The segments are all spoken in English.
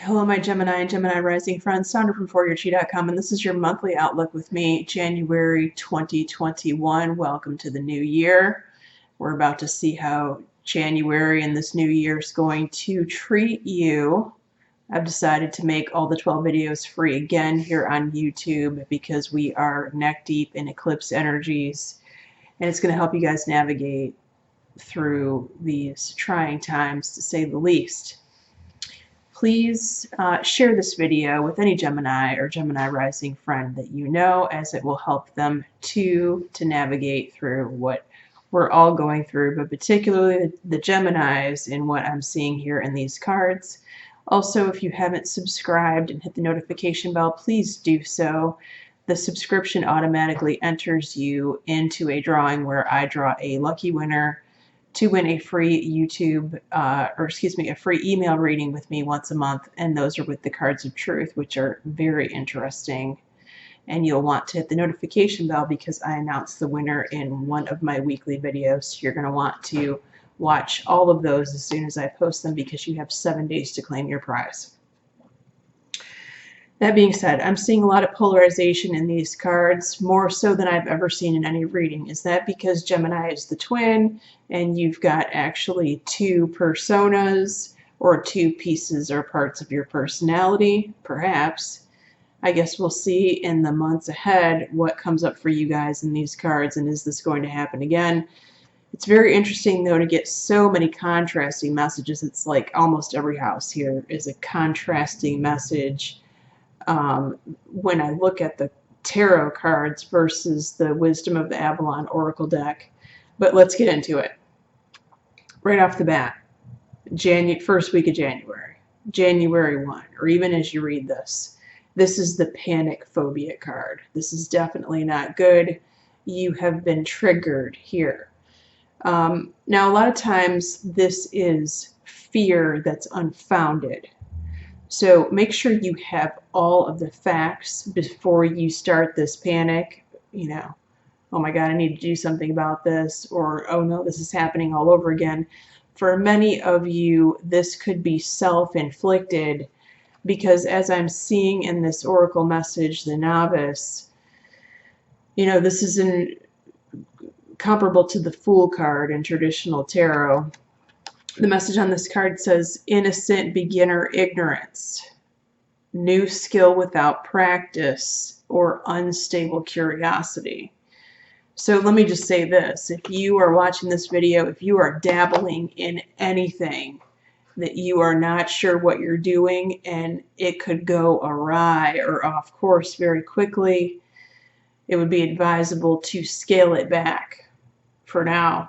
Hello, my Gemini and Gemini rising friends. Sandra from POLARITY.com, and this is your monthly outlook with me, January 2021. Welcome to the new year. We're about to see how January and this new year is going to treat you. I've decided to make all the 12 videos free again here on YouTube because we are neck deep in eclipse energies, and it's going to help you guys navigate through these trying times, to say the least. Please share this video with any Gemini or Gemini rising friend that you know, as it will help them to navigate through what we're all going through, but particularly the Geminis in what I'm seeing here in these cards. Also, if you haven't subscribed and hit the notification bell, please do so. The subscription automatically enters you into a drawing where I draw a lucky winner to win a free YouTube, a free email reading with me once a month, and those are with the cards of truth, which are very interesting. And you'll want to hit the notification bell because I announce the winner in one of my weekly videos. So you're going to want to watch all of those as soon as I post them, because you have 7 days to claim your prize. That being said, I'm seeing a lot of polarization in these cards, more so than I've ever seen in any reading. Is that because Gemini is the twin and you've got actually two personas or two pieces or parts of your personality? Perhaps. I guess we'll see in the months ahead what comes up for you guys in these cards, and is this going to happen again? It's very interesting, though, to get so many contrasting messages. It's like almost every house here is a contrasting message. When I look at the tarot cards versus the Wisdom of the Avalon Oracle deck. But let's get into it. Right off the bat, first week of January, January 1, or even as you read this, this is the panic phobia card. This is definitely not good. You have been triggered here. Now, a lot of times this is fear that's unfounded. So make sure you have all of the facts before you start this panic. You know, oh my God, I need to do something about this, or oh no, this is happening all over again. For many of you, this could be self-inflicted, because as I'm seeing in this oracle message, the novice, you know, this is comparable to the Fool card in traditional tarot. The message on this card says, innocent beginner ignorance, new skill without practice, or unstable curiosity. So let me just say this. If you are watching this video, if you are dabbling in anything that you are not sure what you're doing and it could go awry or off course very quickly, it would be advisable to scale it back for now,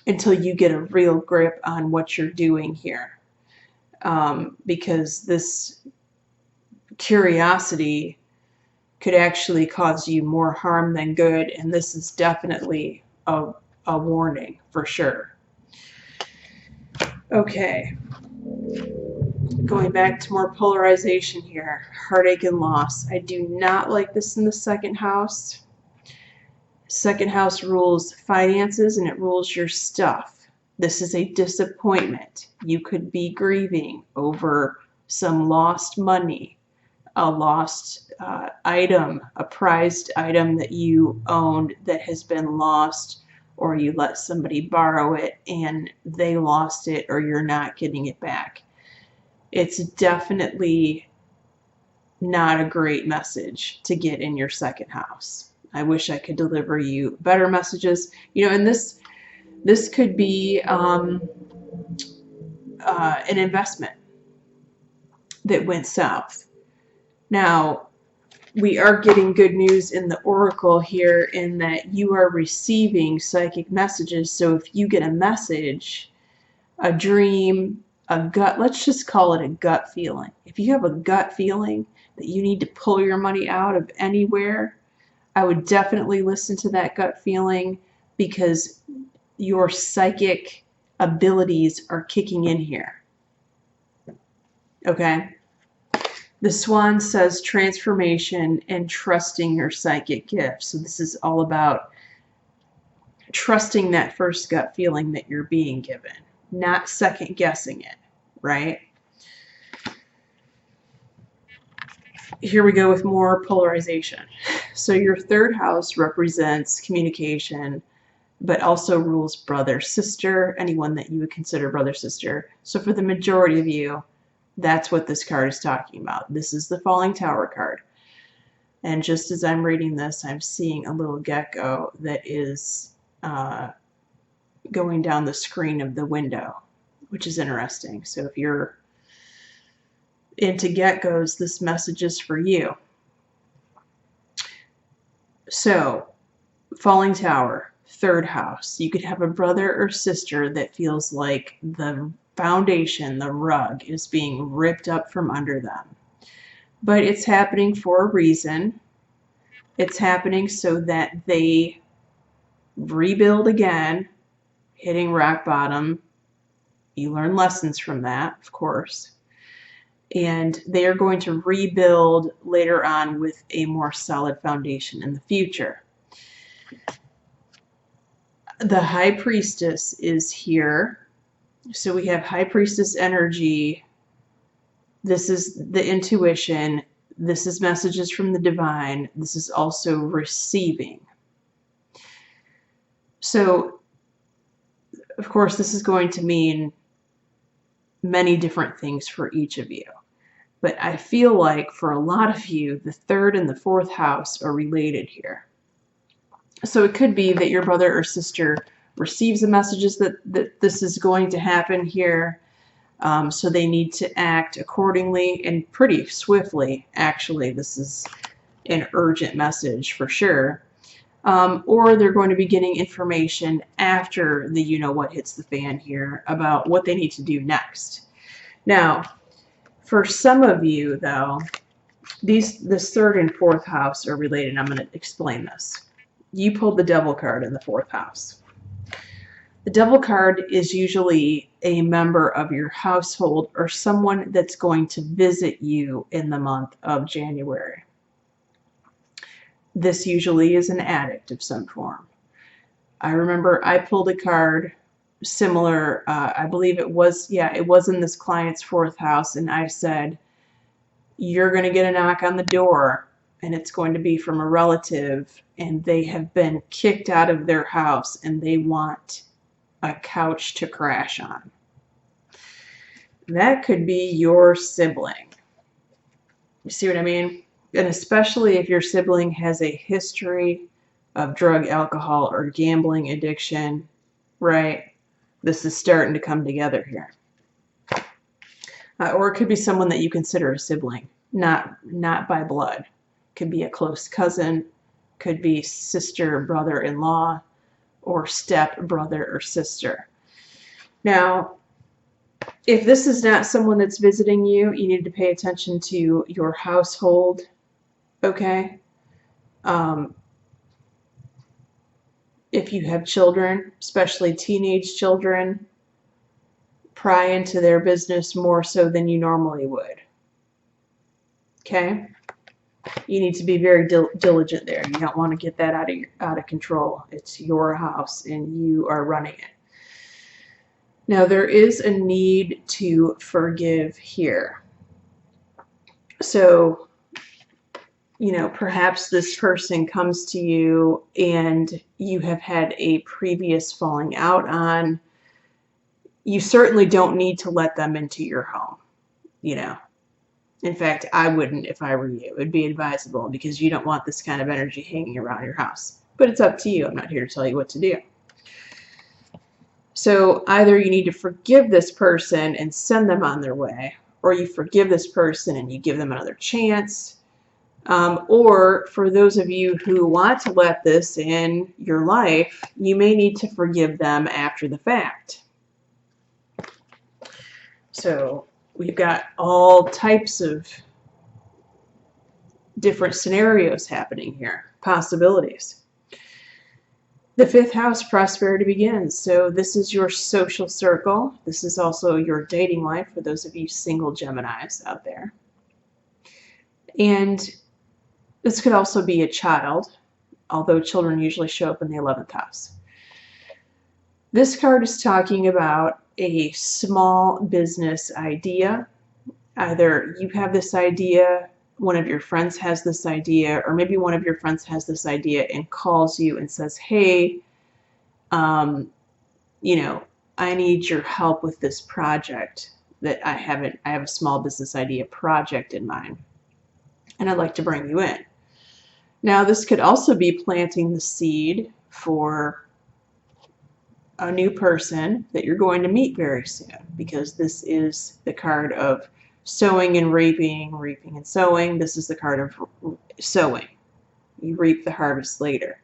until you get a real grip on what you're doing here. Because this curiosity could actually cause you more harm than good, and this is definitely a warning for sure. Okay, going back to more polarization here, heartache and loss. I do not like this in the second house. Second house rules finances, and it rules your stuff. This is a disappointment. You could be grieving over some lost money, a lost item, a prized item that you owned that has been lost, or you let somebody borrow it and they lost it, or you're not getting it back. It's definitely not a great message to get in your second house. I wish I could deliver you better messages. You know, and this could be an investment that went south. Now, we are getting good news in the oracle here, in that you are receiving psychic messages. So if you get a message, a dream, a gut, let's just call it a gut feeling. If you have a gut feeling that you need to pull your money out of anywhere, I would definitely listen to that gut feeling, because your psychic abilities are kicking in here. Okay? The Swan says transformation and trusting your psychic gifts. So this is all about trusting that first gut feeling that you're being given, not second guessing it, right? here we go with more polarization. So your third house represents communication, but also rules brother, sister, anyone that you would consider brother, sister. So for the majority of you, that's what this card is talking about. This is the Falling Tower card. And just as I'm reading this, I'm seeing a little gecko that is going down the screen of the window, which is interesting. So if you're into geckos, this message is for you. So, Falling Tower, third house. You could have a brother or sister that feels like the foundation, the rug, is being ripped up from under them. But it's happening for a reason. It's happening so that they rebuild again, hitting rock bottom. You learn lessons from that, of course. And they are going to rebuild later on with a more solid foundation in the future. The High Priestess is here. So we have High Priestess energy. This is the intuition. This is messages from the divine. This is also receiving. So, of course, this is going to mean many different things for each of you. But I feel like for a lot of you, the third and the fourth house are related here. So it could be that your brother or sister receives the messages that this is going to happen here. So they need to act accordingly and pretty swiftly. Actually, this is an urgent message for sure. Or they're going to be getting information after the you-know-what hits the fan here about what they need to do next. Now, for some of you, though, this third and fourth house are related. I'm going to explain this. You pulled the Devil card in the fourth house. The Devil card is usually a member of your household or someone that's going to visit you in the month of January. This usually is an addict of some form. I remember I pulled a card similar, I believe it was in this client's fourth house, and I said, you're going to get a knock on the door, and it's going to be from a relative, and they have been kicked out of their house, and they want a couch to crash on. That could be your sibling. You see what I mean? And especially if your sibling has a history of drug, alcohol, or gambling addiction, right? This is starting to come together here. Or it could be someone that you consider a sibling, not by blood. Could be a close cousin, could be sister, brother-in-law, or step brother or sister. Now, if this is not someone that's visiting you, you need to pay attention to your household, okay? If you have children, especially teenage children, pry into their business more so than you normally would. Okay? You need to be very diligent there. You don't want to get that out of control. It's your house and you are running it. Now, there is a need to forgive here. So, you know, perhaps this person comes to you and you have had a previous falling out on. You certainly don't need to let them into your home, you know. In fact, I wouldn't if I were you. It would be advisable because you don't want this kind of energy hanging around your house. But it's up to you. I'm not here to tell you what to do. So either you need to forgive this person and send them on their way, or you forgive this person and you give them another chance. Or for those of you who want to let this in your life, you may need to forgive them after the fact. So we've got all types of different scenarios happening here, possibilities. The fifth house, prosperity begins. So this is your social circle. This is also your dating life for those of you single Geminis out there. And this could also be a child, although children usually show up in the 11th house. This card is talking about a small business idea. Either you have this idea one of your friends has this idea, or maybe one of your friends has this idea and calls you and says, hey, you know, I need your help with this project that I have a small business idea project in mind, and I'd like to bring you in. Now, this could also be planting the seed for a new person that you're going to meet very soon, because this is the card of sowing and reaping, reaping and sowing. This is the card of sowing. You reap the harvest later.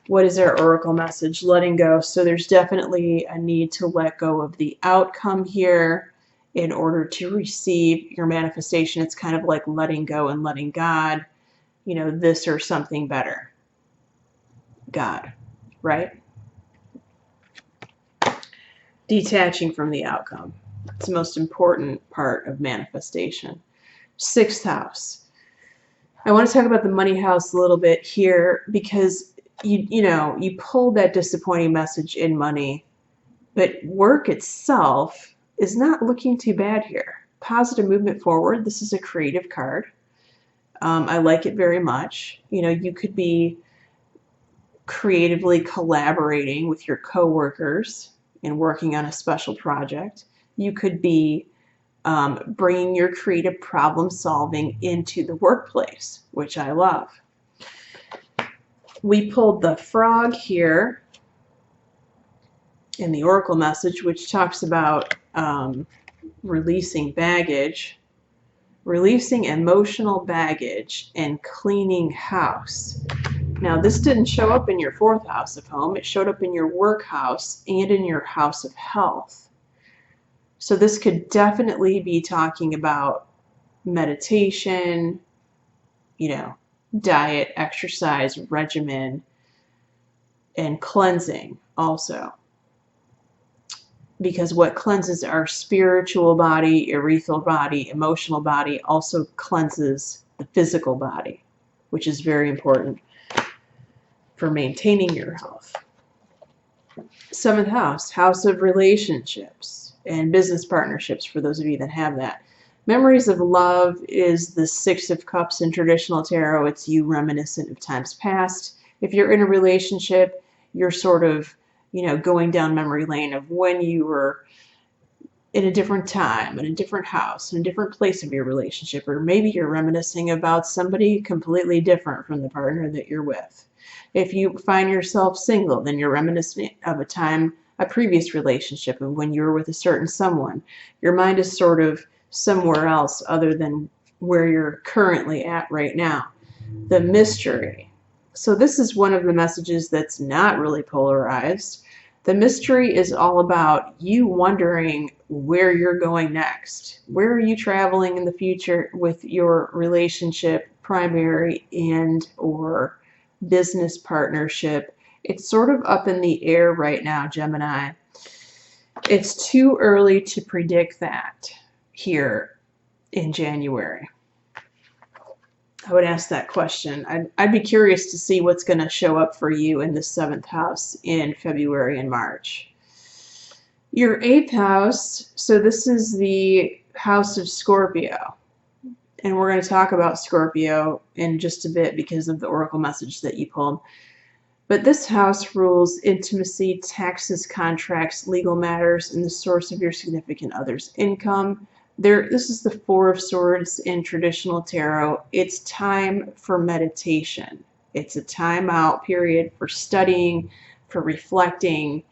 What is our oracle message? Letting go. So there's definitely a need to let go of the outcome here in order to receive your manifestation. It's kind of like letting go and letting God, you know, this or something better. God, right? Detaching from the outcome. It's the most important part of manifestation. 6th house. I want to talk about the money house a little bit here, because you know, you pulled that disappointing message in money, but work itself is not looking too bad here. Positive movement forward. This is a creative card. I like it very much. You know, you could be creatively collaborating with your coworkers and working on a special project. You could be bringing your creative problem solving into the workplace, which I love. We pulled the frog here in the oracle message, which talks about releasing baggage, releasing emotional baggage, and cleaning house. Now, this didn't show up in your 4th house of home. It showed up in your work house and in your house of health. So this could definitely be talking about meditation, you know, diet, exercise, regimen, and cleansing also. Because what cleanses our spiritual body, ethereal body, emotional body also cleanses the physical body, which is very important for maintaining your health. 7th house, house of relationships and business partnerships, for those of you that have that. Memories of love is the 6 of Cups in traditional tarot. It's you reminiscent of times past. If you're in a relationship, you're sort of, you know, going down memory lane of when you were in a different time, in a different house, in a different place of your relationship, or maybe you're reminiscing about somebody completely different from the partner that you're with. If you find yourself single, then you're reminiscent of a time, a previous relationship, of when you were with a certain someone. Your mind is sort of somewhere else other than where you're currently at right now. The mystery. So this is one of the messages that's not really polarized. The mystery is all about you wondering where you're going next. Where are you traveling in the future with your relationship, primary and or business partnership? It's sort of up in the air right now, Gemini. It's too early to predict that here in January. I would ask that question. I'd be curious to see what's going to show up for you in the 7th house in February and March. Your 8th house, so this is the house of Scorpio. And we're going to talk about Scorpio in just a bit because of the oracle message that you pulled. But this house rules intimacy, taxes, contracts, legal matters, and the source of your significant other's income. This is the 4 of Swords in traditional tarot. It's time for meditation. It's a time out period for studying, for reflecting.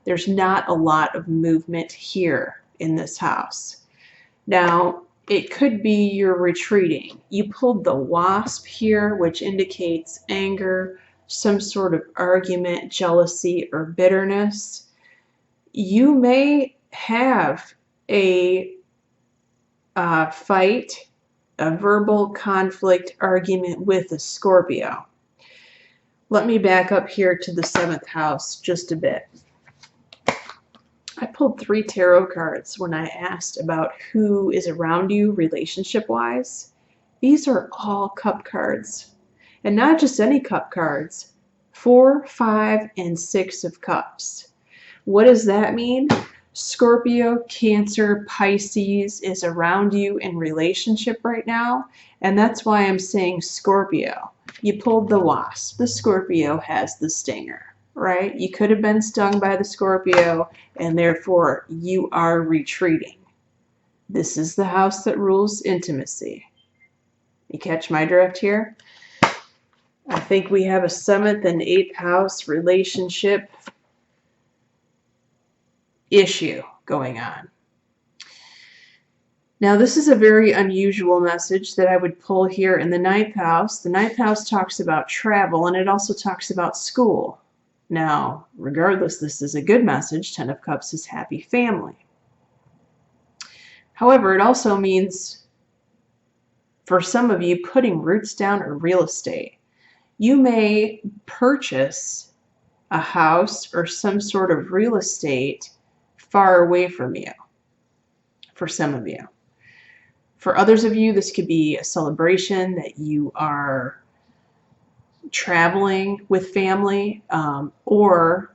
There's not a lot of movement here in this house. Now, it could be you're retreating. You pulled the Wasp here, which indicates anger, some sort of argument, jealousy, or bitterness. You may have a fight, a verbal conflict, argument with a Scorpio. Let me back up here to the 7th house just a bit. I pulled 3 tarot cards when I asked about who is around you relationship-wise. These are all cup cards. And not just any cup cards. 4, 5, and 6 of cups. What does that mean? Scorpio, Cancer, Pisces is around you in relationship right now, and that's why I'm saying Scorpio. You pulled the wasp. The Scorpio has the stinger, right? You could have been stung by the Scorpio, and therefore you are retreating. This is the house that rules intimacy. You catch my drift here? I think we have a 7th and 8th house relationship issue going on. Now, this is a very unusual message that I would pull here in the 9th house. The 9th house talks about travel, and it also talks about school. Now, regardless, this is a good message. 10 of Cups is happy family. However, it also means, for some of you, putting roots down or real estate. You may purchase a house or some sort of real estate far away from you, for some of you. For others of you, this could be a celebration that you are traveling with family, or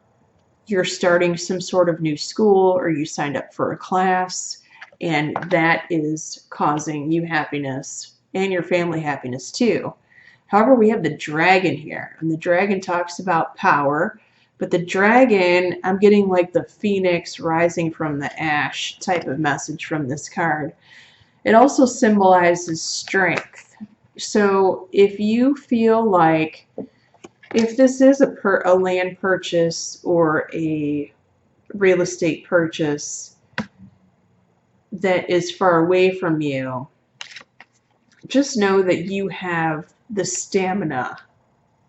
you're starting some sort of new school, or you signed up for a class, and that is causing you happiness and your family happiness too. However, we have the dragon here, and the dragon talks about power, but the dragon, I'm getting like the phoenix rising from the ash type of message from this card. It also symbolizes strength. So if you feel like, if this is a land purchase or a real estate purchase that is far away from you, just know that you have the stamina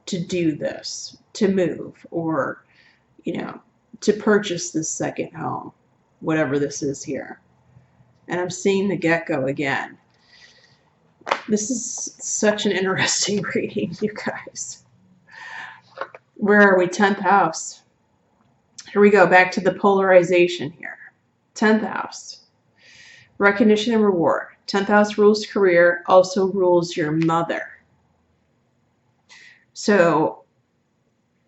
to do this, to move, or, you know, to purchase this second home, whatever this is here. And I'm seeing the gecko again. This is such an interesting reading, you guys. Where are we? 10th house. Here we go, back to the polarization here. 10th house. Recognition and reward. 10th house rules career, also rules your mother. So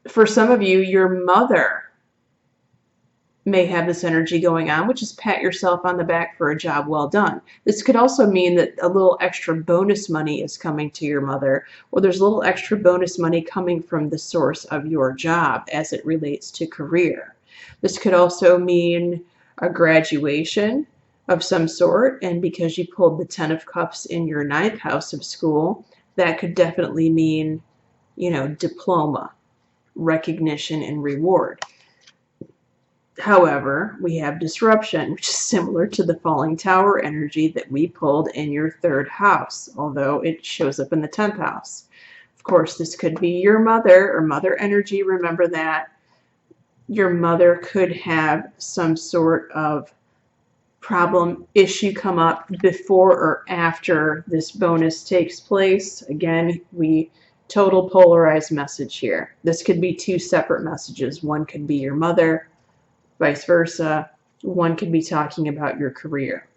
for some of you, your mother may have this energy going on, which is pat yourself on the back for a job well done. This could also mean that a little extra bonus money is coming to your mother, or there's a little extra bonus money coming from the source of your job as it relates to career. This could also mean a graduation of some sort, and because you pulled the 10 of Cups in your 9th house of school, that could definitely mean, you know, diploma, recognition, and reward. However, we have disruption, which is similar to the falling tower energy that we pulled in your 3rd house, although it shows up in the 10th house. Of course, this could be your mother or mother energy. Remember that your mother could have some sort of problem, issue come up before or after this bonus takes place. Again, we total polarized message here. This could be 2 separate messages. One could be your mother, vice versa. One could be talking about your career.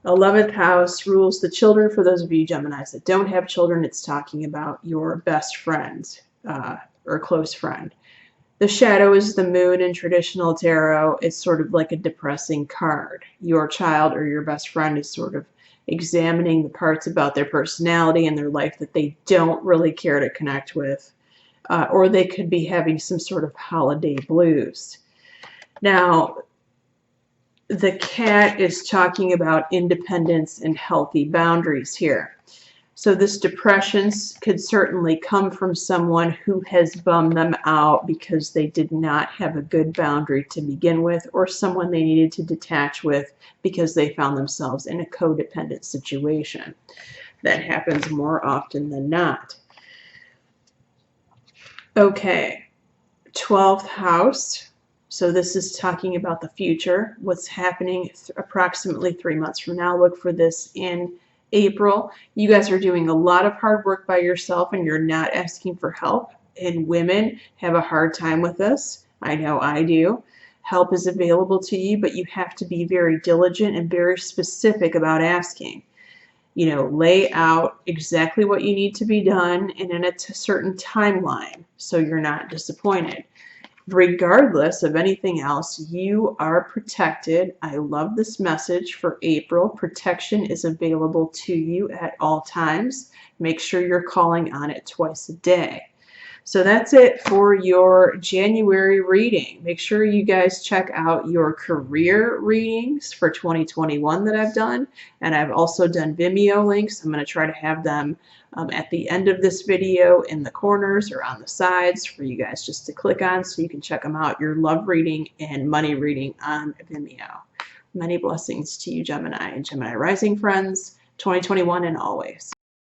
11th house rules the children. For those of you Geminis that don't have children, it's talking about your best friends or close friend. The shadow is the moon in traditional tarot. It's sort of like a depressing card. Your child or your best friend is sort of examining the parts about their personality and their life that they don't really care to connect with. Or they could be having some sort of holiday blues. Now, the cat is talking about independence and healthy boundaries here. So this depression could certainly come from someone who has bummed them out because they did not have a good boundary to begin with, or someone they needed to detach with because they found themselves in a codependent situation. That happens more often than not. Okay, 12th house. So this is talking about the future, what's happening approximately 3 months from now. Look for this in April. You guys are doing a lot of hard work by yourself and you're not asking for help. And women have a hard time with this. I know I do. Help is available to you, but you have to be very diligent and very specific about asking. You know, lay out exactly what you need to be done and in a certain timeline so you're not disappointed. regardless of anything else, you are protected. I love this message for April. Protection is available to you at all times. Make sure you're calling on it twice a day. So that's it for your January reading. Make sure you guys check out your career readings for 2021 that I've done. And I've also done Vimeo links. I'm going to try to have them at the end of this video in the corners or on the sides for you guys just to click on so you can check them out. Your love reading and money reading on Vimeo. Many blessings to you, Gemini and Gemini rising friends, 2021 and always.